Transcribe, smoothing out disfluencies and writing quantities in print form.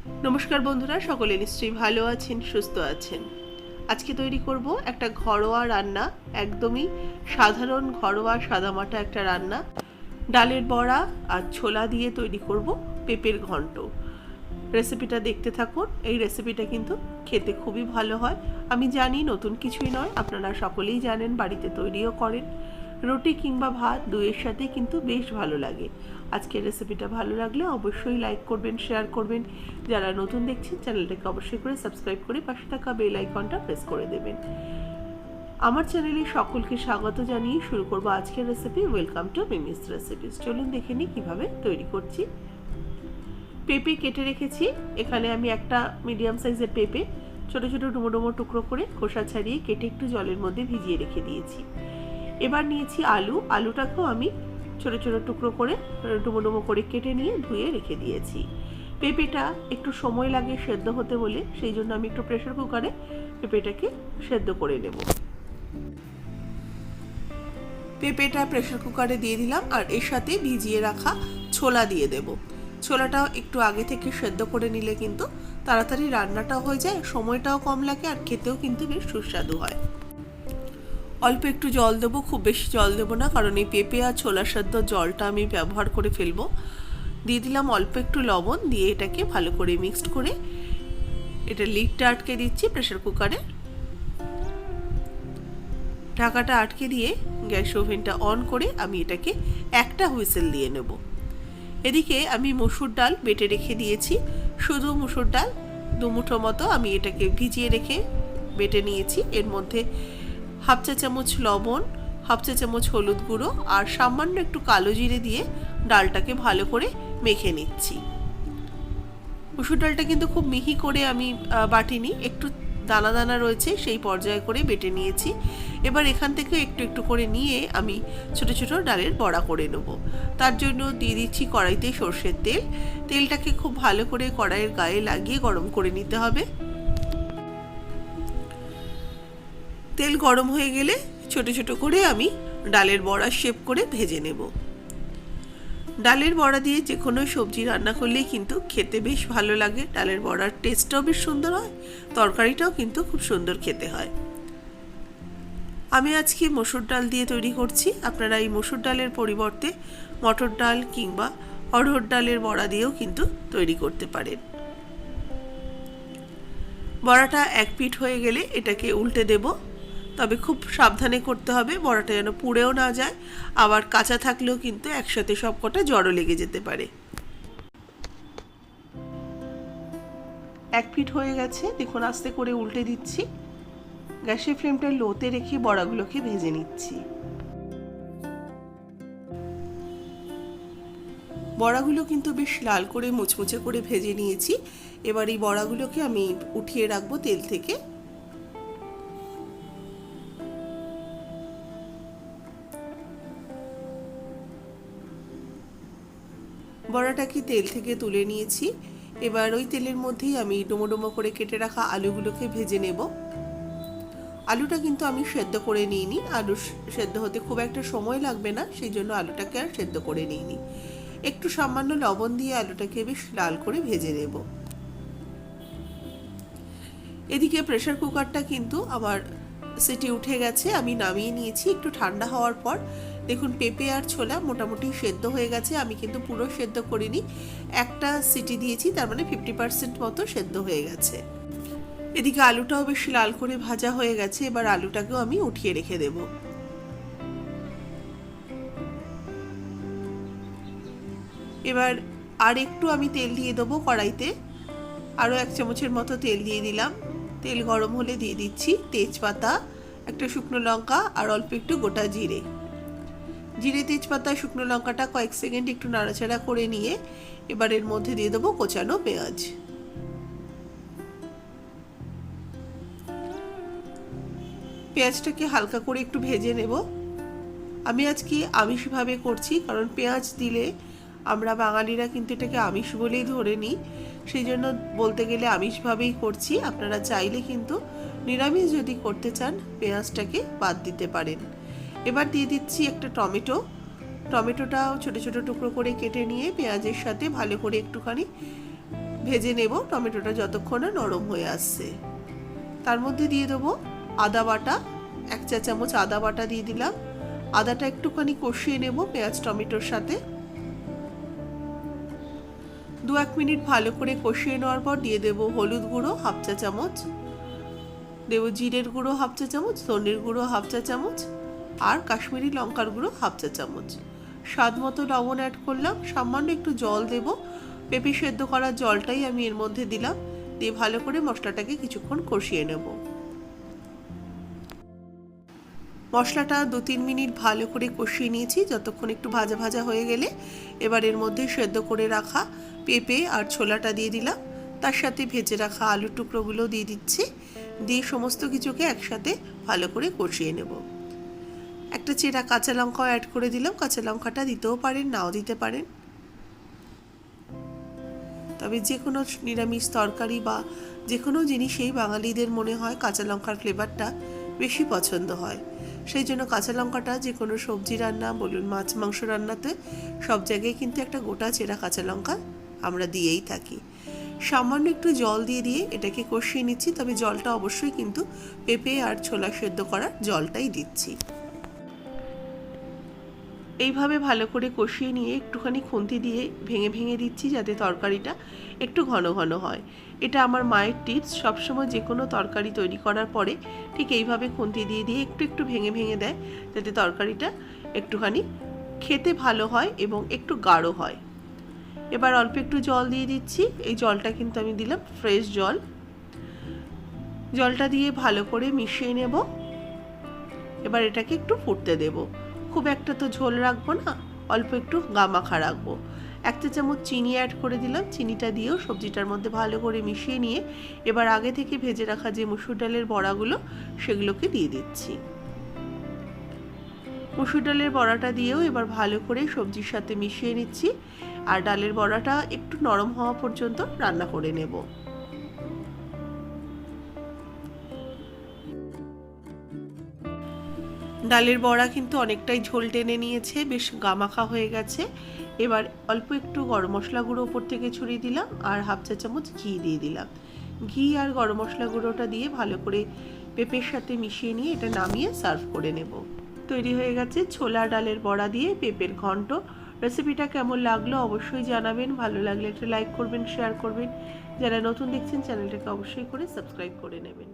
নমস্কার বন্ধুরা, সকলে নিশ্চয়ই ভালো আছেন, সুস্থ আছেন। আজকে তৈরি করব একটা ঘরোয়া রান্না, একদমই সাধারণ ঘরোয়া সাদামাটা একটা রান্না। ডালের বড়া আর ছোলা দিয়ে তৈরি করব পেঁপের ঘন্ট। রেসিপিটা দেখতে থাকুন। এই রেসিপিটা কিন্তু খেতে খুবই ভালো হয়। আমি জানি নতুন কিছুই নয়, আপনারা সকলেই জানেন, বাড়িতে তৈরিও করেন। রুটি কিংবা ভাত দুইয়ের সাথে কিন্তু বেশ ভালো লাগে। আজকের রেসিপিটা ভালো লাগলে অবশ্যই লাইক করবেন, শেয়ার করবেন। যারা নতুন দেখছেন চ্যানেলটাকে অবশ্যই করে সাবস্ক্রাইব করে পাশে থাকা বেল আইকনটা প্রেস করে দেবেন। আমার চ্যানেলে সকলকে স্বাগত জানিয়ে শুরু করব আজকের recipe. Welcome to Mimi's recipes. চলুন দেখে নিই কীভাবে তৈরি করছি। পেঁপে কেটে রেখেছি। এখানে আমি একটা মিডিয়াম সাইজের পেঁপে ছোটো ছোটো ডুমো ডুমো টুকরো করে খোসা ছাড়িয়ে কেটে একটু জলের মধ্যে ভিজিয়ে রেখে দিয়েছি। এবার নিয়েছি আলুটাকেও আমি ছোটো ছোটো টুকরো করে ডুমো ডুমো করে কেটে নিয়ে ধুয়ে রেখে দিয়েছি। পেঁপেটা একটু সময় লাগে সেদ্ধ হতে বলে, সেই জন্য আমি একটু প্রেসার কুকারে পেঁপেটাকে সেদ্ধ করে নেব। পেঁপেটা প্রেসার কুকারে দিয়ে দিলাম, আর এর সাথে ভিজিয়ে রাখা ছোলা দিয়ে দেব। ছোলাটাও একটু আগে থেকে সেদ্ধ করে নিলে কিন্তু তাড়াতাড়ি রান্নাটাও হয়ে যায়, সময়টাও কম লাগে, আর খেতেও কিন্তু বেশ সুস্বাদু হয়। অল্প একটু জল দেবো, খুব বেশি জল দেবো না, কারণ এই পেঁপে আর ছোলা সেদ্ধ জলটা আমি ব্যবহার করে ফেলবো। দিয়ে দিলাম অল্প একটু লবণ, দিয়ে এটাকে ভালো করে মিক্সড করে এটা লিডটা আটকে দিচ্ছি প্রেসার কুকারে। ঢাকাটা আটকে দিয়ে গ্যাস ওভেনটা অন করে আমি এটাকে একটা হুইসেল দিয়ে নেব। এদিকে আমি মসুর ডাল বেটে রেখে দিয়েছি। শুধু মসুর ডাল 2 মুঠো মতো আমি এটাকে ভিজিয়ে রেখে বেটে নিয়েছি। এর মধ্যে হাফ চা চামচ লবণ, হাফ চা চামচ হলুদ গুঁড়ো আর সামান্য একটু কালো জিরে দিয়ে ডালটাকে ভালো করে মেখে নিচ্ছি। মসুর ডালটা কিন্তু খুব মিহি করে আমি বাটিনি, একটু দানা দানা রয়েছে, সেই পর্যায়ে করে বেটে নিয়েছি। এবার এখান থেকে একটু একটু করে নিয়ে আমি ছোট ছোট ডালের বড়া করে নেব। তার জন্য দিয়ে দিচ্ছি কড়াইতে সর্ষের তেল। তেলটাকে খুব ভালো করে কড়াইয়ের গায়ে লাগিয়ে গরম করে নিতে হবে। তেল গরম হয়ে গেলে ছোট ছোট করে আমি ডালের বড়া শেপ করে ভেজে নেব। ডালের বড়া দিয়ে যে কোনো সবজি রান্না করলেই কিন্তু খেতে বেশ ভালো লাগে। ডালের বড়ার টেস্টটাও বেশ সুন্দর হয়, তরকারিটাও কিন্তু খুব সুন্দর খেতে হয়। আমি আজকে মসুর ডাল দিয়ে তৈরি করছি। আপনারা এই মসুর ডালের পরিবর্তে মটর ডাল কিংবা অড়হর ডালের বড়া দিয়েও কিন্তু তৈরি করতে পারেন। বড়াটা এক পিঠ হয়ে গেলে এটাকে উল্টে দেব, তবে খুব সাবধানে করতে হবে, বড়াটা যেন পুড়েও না যায়, আবার কাঁচা থাকলেও কিন্তু একসাথে সবকটা জড়ো লেগে যেতে পারে। এক পিঠ হয়ে গেছে, দেখুন আস্তে করে উল্টে দিচ্ছি। গ্যাসের ফ্লেমটা লোতে রেখে বড়াগুলোকে ভেজে নিচ্ছি। বড়াগুলো কিন্তু বেশ লাল করে মুচমুচে করে ভেজে নিয়েছি। এবার এই বড়াগুলোকে আমি উঠিয়ে রাখবো তেল থেকে। বড়াটাকে তেল থেকে তুলে নিয়েছি। এবার ওই তেলের মধ্যেই আমি ডুমো ডুমো করে কেটে রাখা আলুগুলোকে ভেজে নেব। আলুটা কিন্তু আমি সেদ্ধ করে নিইনি, আলু সেদ্ধ হতে খুব একটা সময় লাগবে না, সেই জন্য আলুটাকে আর সেদ্ধ করে নিইনি। একটু সামান্য লবণ দিয়ে আলুটাকে বেশ লাল করে ভেজে নেব। এদিকে প্রেসার কুকারটা কিন্তু আমার সিটি উঠে গেছে, আমি নামিয়ে নিয়েছি। একটু ঠান্ডা হওয়ার পর দেখুন পেঁপে আর ছোলা মোটামুটি সেদ্ধ হয়ে গেছে। আমি কিন্তু পুরো সেদ্ধ করিনি, একটা সিটি দিয়েছি, তার মানে 50% মতো সেদ্ধ হয়ে গেছে। এদিকে আলুটাও বেশ লাল করে ভাজা হয়ে গেছে। এবার আলুটাকেও আমি উঠিয়ে রেখে দেব। এবার আর একটু আমি তেল দিয়ে দেবো কড়াইতে, আরও 1 চামচের মতো তেল দিয়ে দিলাম। তেল গরম হলে দিয়ে দিচ্ছি তেজপাতা, একটা শুকনো লঙ্কা আর অল্প একটু গোটা জিরে। জিরে, তেজপাতা, শুকনো লঙ্কাটা কয়েক সেকেন্ড একটু নাড়াচাড়া করে নিয়ে এবার এর মধ্যে দিয়ে দেবো কোচানো পেঁয়াজ। পেঁয়াজটাকে হালকা করে একটু ভেজে নেব। আমি আজকে আমিষভাবে করছি, কারণ পেঁয়াজ দিলে আমরা বাঙালিরা কিন্তু এটাকে আমিষ বলেই ধরে নিই, সেই জন্য বলতে গেলে আমিষভাবেই করছি। আপনারা চাইলে কিন্তু নিরামিষ যদি করতে চান পেঁয়াজটাকে বাদ দিতে পারেন। এবার দিয়ে দিচ্ছি একটা টমেটো। টমেটোটাও ছোট ছোট টুকরো করে কেটে নিয়ে পেঁয়াজের সাথে ভালো করে একটুখানি ভেজে নেব টমেটোটা যতক্ষণ না নরম হয়ে আসছে। তার মধ্যে দিয়ে দেবো আদা বাটা, 1 চা চামচ আদা বাটা দিয়ে দিলাম। আদাটা একটুখানি কষিয়ে নেব পেঁয়াজ টমেটোর সাথে। 2-1 মিনিট ভালো করে কষিয়ে নেওয়ার পর দিয়ে দেব হলুদ গুঁড়ো 1/2 চা চামচ, দেব জিরের গুঁড়ো 1/2 চা চামচ, ধনের গুঁড়ো 1/2 চা চামচ আর কাশ্মীরি লঙ্কার গুঁড়ো 1/2 চা চামচ। স্বাদ মতো লবণ অ্যাড করলাম। সামান্য একটু জল দেব, পেঁপে সেদ্ধ করার জলটাই আমি এর মধ্যে দিলাম। দিয়ে ভালো করে মশলাটাকে কিছুক্ষণ কষিয়ে নেব। মশলাটা 2-3 মিনিট ভালো করে কষিয়ে নিয়েছি। যতক্ষণ একটু ভাজা ভাজা হয়ে গেলে এবার এর মধ্যে সেদ্ধ করে রাখা পেঁপে আর ছোলাটা দিয়ে দিলাম। তার সাথে ভেজে রাখা আলুর টুকরোগুলো দিয়ে দিচ্ছি। দিয়ে সমস্ত কিছুকে একসাথে ভালো করে কষিয়ে নেব। একটা চেরা কাঁচা লঙ্কাও অ্যাড করে দিলাম। কাঁচা লঙ্কাটা দিতেও পারেন, নাও দিতে পারেন। তবে যে কোনো নিরামিষ তরকারি বা যে কোনো জিনিসেই বাঙালিদের মনে হয় কাঁচা লঙ্কার ফ্লেভারটা বেশি পছন্দ হয়। সেই জন্য কাঁচা লঙ্কাটা যে কোনো সবজি রান্না বলুন, মাছ মাংস রান্নাতে সব জায়গায় কিন্তু একটা গোটা চেরা কাঁচা লঙ্কা আমরা দিয়েই থাকি। সামান্য একটু জল দিয়ে এটাকে কষিয়ে নিচ্ছি। তবে জলটা অবশ্যই কিন্তু পেঁপে আর ছোলা সেদ্ধ করার জলটাই দিচ্ছি। এইভাবে ভালো করে কষিয়ে নিয়ে একটুখানি খুন্তি দিয়ে ভেঙে ভেঙে দিচ্ছি যাতে তরকারিটা একটু ঘন ঘন হয়। এটা আমার মায়ের টিপস। সবসময় যে কোনো তরকারি তৈরি করার পরে ঠিক এইভাবে খুন্তি দিয়ে একটু একটু ভেঙে ভেঙে দেয় যাতে তরকারিটা একটুখানি খেতে ভালো হয় এবং একটু গাঢ় হয়। এবার অল্প একটু জল দিয়ে দিচ্ছি। এই জলটা কিন্তু আমি দিলাম ফ্রেশ জল। জলটা দিয়ে ভালো করে মিশিয়ে নেব। এবার এটাকে একটু ফুটতে দেব। খুব একটা তো ঝোল রাখবো না, অল্প একটু গামাখা রাখবো। 1 চা চামচ চিনি অ্যাড করে দিলাম। চিনিটা দিয়েও সবজিটার মধ্যে ভালো করে মিশিয়ে নিয়ে এবার আগে থেকে ভেজে রাখা যে মসুর ডালের বড়াগুলো সেগুলোকে দিয়ে দিচ্ছি। মসুর ডালের বড়াটা দিয়েও এবার ভালো করে সবজির সাথে মিশিয়ে নিচ্ছি। আর ডালের বড়াটা একটু নরম হওয়া পর্যন্ত রান্না করে নেব। ডালের বড়া কিন্তু অনেকটাই ঝোল টেনে নিয়েছে, বেশ গামাখা হয়ে গেছে। এবার অল্প একটু গরম মশলা গুঁড়ো ওপর থেকে ছড়িয়ে দিলাম আর 1/2 চা চামচ ঘি দিয়ে দিলাম। ঘি আর গরম মশলা গুঁড়োটা দিয়ে ভালো করে পেঁপের সাথে মিশিয়ে নিয়ে এটা নামিয়ে সার্ভ করে নেব। তৈরি হয়ে গেছে ছোলা ডালের বড়া দিয়ে পেঁপের ঘন্ট। রেসিপিটা কেমন লাগলো অবশ্যই জানাবেন। ভালো লাগলে একটা লাইক করবেন, শেয়ার করবেন। যারা নতুন দেখছেন চ্যানেলটাকে অবশ্যই করে সাবস্ক্রাইব করে নেবেন।